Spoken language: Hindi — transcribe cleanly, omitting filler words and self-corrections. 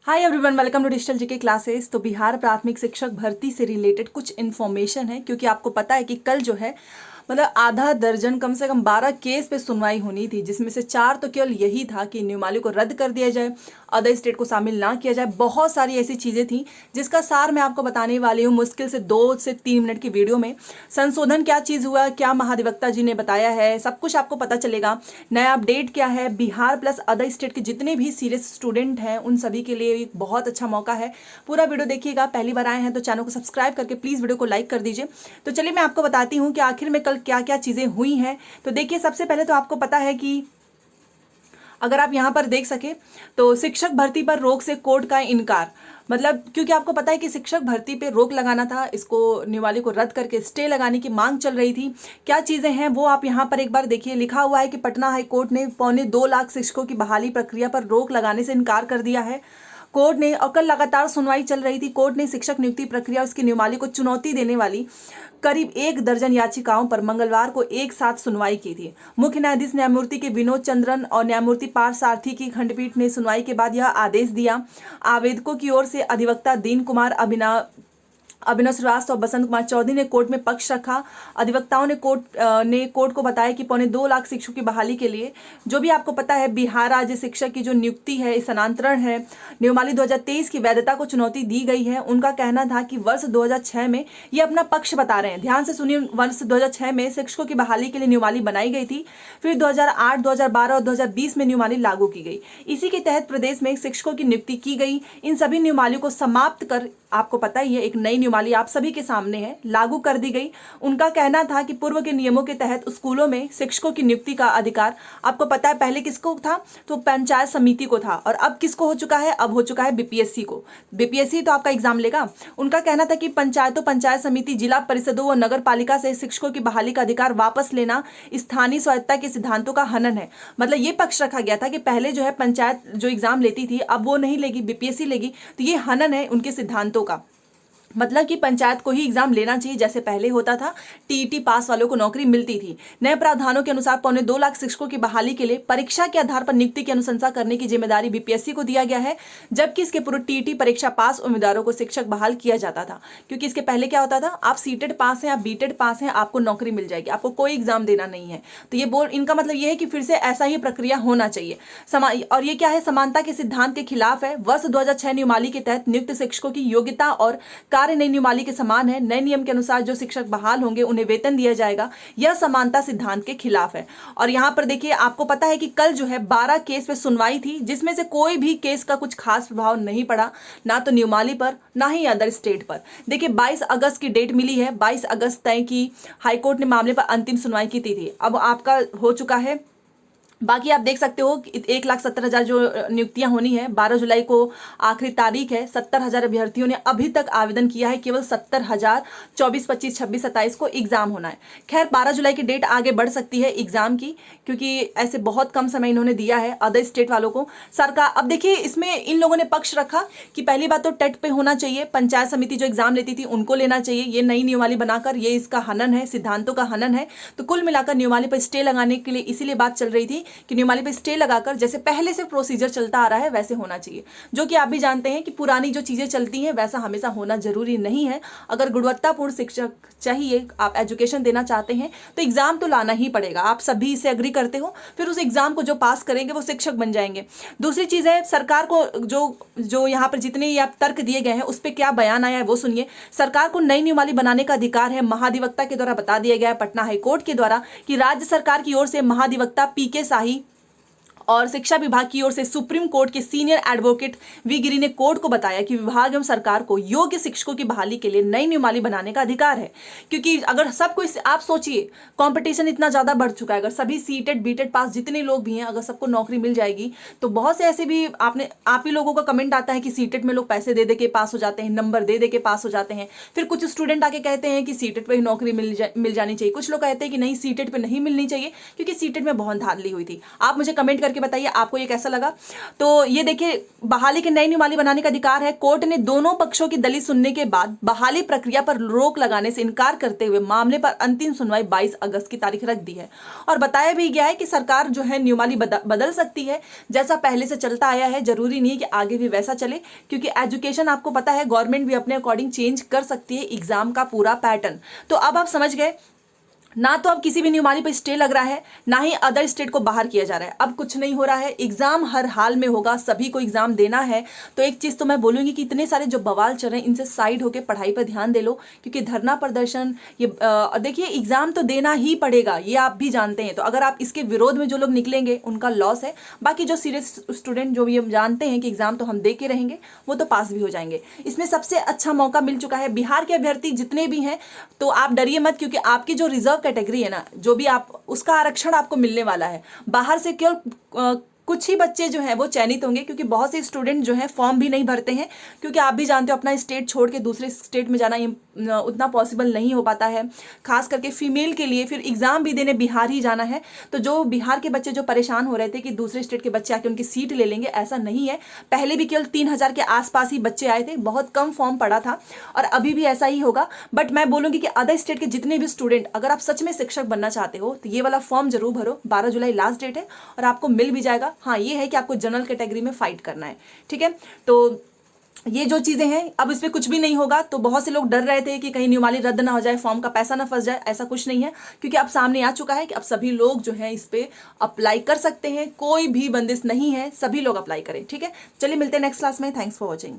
Hi everyone, welcome to digital GK classes. तो बिहार प्राथमिक शिक्षक भर्ती से रिलेटेड कुछ इन्फॉर्मेशन है, क्योंकि आपको पता है कि कल जो है मतलब आधा दर्जन कम से कम 12 केस पे सुनवाई होनी थी, जिसमें से 4 तो केवल यही था कि नियमावली को रद्द कर दिया जाए, अदर स्टेट को शामिल ना किया जाए। बहुत सारी ऐसी चीज़ें थी जिसका सार मैं आपको बताने वाली हूँ मुश्किल से 2 से 3 मिनट की वीडियो में। संशोधन क्या चीज़ हुआ, क्या महाधिवक्ता जी ने बताया है, सब कुछ आपको पता चलेगा। नया अपडेट क्या है, बिहार प्लस अदर स्टेट के जितने भी सीरियस स्टूडेंट हैं उन सभी के लिए एक बहुत अच्छा मौका है। पूरा वीडियो देखिएगा। पहली बार आए हैं तो चैनल को सब्सक्राइब करके प्लीज़ वीडियो को लाइक कर दीजिए। तो चलिए मैं आपको बताती हूँ कि आखिर में कल क्या क्या चीज़ें हुई हैं। तो देखिए, सबसे पहले तो आपको पता है कि अगर आप यहाँ पर देख सके तो शिक्षक भर्ती पर रोक से कोर्ट का इनकार। मतलब क्योंकि आपको पता है कि शिक्षक भर्ती पे रोक लगाना था, इसको नियमावली को रद्द करके स्टे लगाने की मांग चल रही थी। क्या चीज़ें हैं वो आप यहाँ पर एक बार देखिए। लिखा हुआ है कि पटना हाई कोर्ट ने 2.25 लाख शिक्षकों की बहाली प्रक्रिया पर रोक लगाने से इनकार कर दिया है। कोर्ट ने, और कल लगातार सुनवाई चल रही थी, कोर्ट ने शिक्षक नियुक्ति प्रक्रिया और उसकी नियमावली को चुनौती देने वाली करीब 1 दर्जन याचिकाओं पर मंगलवार को एक साथ सुनवाई की थी। मुख्य न्यायाधीश न्यायमूर्ति के विनोद चंद्रन और न्यायमूर्ति पार्थ सारथी की खंडपीठ ने सुनवाई के बाद यह आदेश दिया। आवेदकों की ओर से अधिवक्ता दीन कुमार, अभिनव श्रीवास्तव और बसंत कुमार चौधरी ने कोर्ट में पक्ष रखा। अधिवक्ताओं ने कोर्ट को बताया कि 2.25 लाख शिक्षकों की बहाली के लिए जो भी आपको पता है बिहार राज्य शिक्षक की जो नियुक्ति है, स्थानांतरण है, नियमावली 2023 की वैधता को चुनौती दी गई है। उनका कहना था कि वर्ष 2006 में ये अपना पक्ष बता रहे हैं, ध्यान से सुनिए। वर्ष 2006 में शिक्षकों की बहाली के लिए नियमावली बनाई गई थी, फिर 2008, 2012 और 2020 में नियमावली लागू की गई। इसी के तहत प्रदेश में शिक्षकों की नियुक्ति की गई। इन सभी नियमावली को समाप्त कर, आपको पता ही है, एक नई नियमावली आप सभी के सामने है, लागू कर दी गई। उनका कहना था कि पूर्व के नियमों के तहत स्कूलों में शिक्षकों की नियुक्ति का अधिकार, आपको पता है पहले किसको था, तो पंचायत समिति को था, और अब किसको हो चुका है, अब हो चुका है बीपीएससी को। बीपीएससी तो आपका एग्जाम लेगा। उनका कहना था कि पंचायतों, पंचायत समिति, जिला परिषदों व नगर पालिका से शिक्षकों की बहाली का अधिकार वापस लेना स्थानीय स्वायत्तता के सिद्धांतों का हनन है। मतलब ये पक्ष रखा गया था कि पहले जो है पंचायत जो एग्जाम लेती थी अब वो नहीं लेगी, बीपीएससी लेगी, तो ये हनन है उनके सिद्धांतों का। मतलब कि पंचायत को ही एग्जाम लेना चाहिए जैसे पहले होता था, टीईटी पास वालों को नौकरी मिलती थी। नए प्रावधानों के अनुसार 2.25 लाख शिक्षकों की बहाली के लिए परीक्षा के आधार पर नियुक्ति की अनुशंसा करने की जिम्मेदारी बीपीएससी को दिया गया है, जबकि इसके पूर्व टीईटी परीक्षा पास उम्मीदवारों को शिक्षक बहाल किया जाता था। क्योंकि इसके पहले क्या होता था, आप सीटेड पास हैं, आप बीटेड पास हैं, आपको नौकरी मिल जाएगी, आपको कोई एग्जाम देना नहीं है। तो ये बोल, इनका मतलब ये है कि फिर से ऐसा ही प्रक्रिया होना चाहिए। और ये क्या है, समानता के सिद्धांत के खिलाफ है। वर्ष 2006 नियमावली के तहत नियुक्त शिक्षकों की योग्यता और कार्य नई नियमावली के समान है। नए नियम के अनुसार जो शिक्षक बहाल होंगे उन्हें वेतन दिया जाएगा। यह समानता सिद्धांत के खिलाफ है। और यहां पर देखिए, आपको पता है कि कल जो है 12 केस पे सुनवाई थी, जिसमें से कोई भी केस का कुछ खास प्रभाव नहीं पड़ा, ना तो नियमावली पर ना ही अदर स्टेट पर। देखिए 22 अगस्त की डेट मिली है, 22 अगस्त तय की हाईकोर्ट ने मामले पर अंतिम सुनवाई की थी। अब आपका हो चुका है। बाकी आप देख सकते हो कि 1,70,000 जो नियुक्तियां होनी है, 12 जुलाई को आखिरी तारीख है। 70,000 अभ्यर्थियों ने अभी तक आवेदन किया है, केवल 70,000। 24, 25, 26, 27 को एग्जाम होना है। खैर 12 जुलाई की डेट आगे बढ़ सकती है एग्जाम की, क्योंकि ऐसे बहुत कम समय इन्होंने दिया है अदर स्टेट वालों को। सरकार, अब देखिए इसमें इन लोगों ने पक्ष रखा कि पहली बात तो टेट पे होना चाहिए, पंचायत समिति जो एग्जाम लेती थी उनको लेना चाहिए। ये नई नियमावली बनाकर ये इसका हनन है, सिद्धांतों का हनन है। तो कुल मिलाकर नियमावली पर स्टे लगाने के लिए इसीलिए बात चल रही थी कि नियमावली पे स्टे लगाकर जैसे पहले से प्रोसीजर चलता आ रहा है वैसे होना चाहिए। जो कि आप भी जानते हैं कि पुरानी जो चीजें चलती हैं वैसा हमेशा होना जरूरी नहीं है। अगर गुणवत्तापूर्ण शिक्षक चाहिए, आप एजुकेशन देना चाहते हैं, तो एग्जाम तो लाना ही पड़ेगा। आप सभी इसे अग्री करते हो, फिर उस एग्जाम को जो पास करेंगे वो शिक्षक बन जाएंगे। दूसरी चीज है, सरकार को जो यहाँ पर जितने ये आप तर्क दिए गए हैं उस पर क्या बयान आया है वो सुनिए। सरकार को नई नियमावली बनाने का अधिकार है। महाधिवक्ता के द्वारा बता दिया गया है, पटना हाईकोर्ट के द्वारा, कि राज्य सरकार की ओर से महाधिवक्ता पीके शाही और शिक्षा विभाग की ओर से सुप्रीम कोर्ट के सीनियर एडवोकेट वी गिरी ने कोर्ट को बताया कि विभाग एवं सरकार को योग्य शिक्षकों की बहाली के लिए नई नियमावली बनाने का अधिकार है। क्योंकि अगर सब कोई, आप सोचिए कंपटीशन इतना ज्यादा बढ़ चुका है, अगर सभी सीटेड बीटेड पास जितने लोग भी हैं, अगर सबको नौकरी मिल जाएगी, तो बहुत से ऐसे भी आप ही लोगों का कमेंट आता है कि सीटेड में लोग पैसे दे दे के पास हो जाते हैं, नंबर दे दे के पास हो जाते हैं। फिर कुछ स्टूडेंट आके कहते हैं कि सीटेड पे ही नौकरी मिल जानी चाहिए। कुछ लोग कहते हैं कि नहीं, सीटेड पे नहीं मिलनी चाहिए क्योंकि सीटेड में बहुत धांधली हुई थी। आप मुझे कमेंट करके करके बताइए आपको ये कैसा लगा। तो ये देखिए, बहाली के नई नियमावली बनाने का अधिकार है। कोर्ट ने दोनों पक्षों की दलील सुनने के बाद बहाली प्रक्रिया पर रोक लगाने से इनकार करते हुए मामले पर अंतिम सुनवाई 22 अगस्त की तारीख रख दी है। और बताया भी गया है कि सरकार जो है नियमावली बदल सकती है, जैसा पहले से चलता आया है। जरूरी नहीं है कि आगे भी वैसा चले, क्योंकि एजुकेशन आपको पता है गवर्नमेंट भी अपने अकॉर्डिंग चेंज कर सकती है एग्जाम का पूरा पैटर्न। तो अब आप समझ गए ना, तो अब किसी भी नियमावली पर स्टे लग रहा है, ना ही अदर स्टेट को बाहर किया जा रहा है। अब कुछ नहीं हो रहा है, एग्जाम हर हाल में होगा, सभी को एग्जाम देना है। तो एक चीज तो मैं बोलूंगी कि इतने सारे जो बवाल चल रहे हैं इनसे साइड होकर पढ़ाई पर ध्यान दे लो, क्योंकि धरना प्रदर्शन ये देखिए एग्जाम तो देना ही पड़ेगा, ये आप भी जानते हैं। तो अगर आप इसके विरोध में जो लोग निकलेंगे उनका लॉस है। बाकी जो सीरियस स्टूडेंट जो भी हम जानते हैं कि एग्जाम तो हम दे के रहेंगे, वो तो पास भी हो जाएंगे। इसमें सबसे अच्छा मौका मिल चुका है। बिहार के अभ्यर्थी जितने भी हैं तो आप डरिए मत, क्योंकि आपकी जो रिजर्व कैटेगरी है ना, जो भी आप उसका आरक्षण आपको मिलने वाला है। बाहर से केवल कुछ ही बच्चे जो हैं वो चयनित होंगे, क्योंकि बहुत से स्टूडेंट जो हैं फॉर्म भी नहीं भरते हैं, क्योंकि आप भी जानते हो अपना स्टेट छोड़ के दूसरे स्टेट में जाना उतना पॉसिबल नहीं हो पाता है, खास करके फीमेल के लिए। फिर एग्जाम भी देने बिहार ही जाना है। तो जो बिहार के बच्चे जो परेशान हो रहे थे कि दूसरे स्टेट के बच्चे आके उनकी सीट ले लेंगे, ऐसा नहीं है। पहले भी केवल 3000 के आसपास ही बच्चे आए थे, बहुत कम फॉर्म पड़ा था, और अभी भी ऐसा ही होगा। बट मैं बोलूंगी कि अदर स्टेट के जितने भी स्टूडेंट, अगर आप सच में शिक्षक बनना चाहते हो तो ये वाला फॉर्म जरूर भरो। 12 जुलाई लास्ट डेट है और आपको मिल भी जाएगा। हाँ, ये है कि आपको जनरल कैटेगरी में फाइट करना है, ठीक है। तो ये जो चीजें हैं, अब इसमें कुछ भी नहीं होगा। तो बहुत से लोग डर रहे थे कि कहीं नियमावली रद्द ना हो जाए, फॉर्म का पैसा ना फंस जाए। ऐसा कुछ नहीं है, क्योंकि अब सामने आ चुका है कि अब सभी लोग जो है इस पे अप्लाई कर सकते हैं। कोई भी बंदिश नहीं है, सभी लोग अप्लाई करें, ठीक है। चलिए मिलते हैं नेक्स्ट क्लास में। Thanks for watching.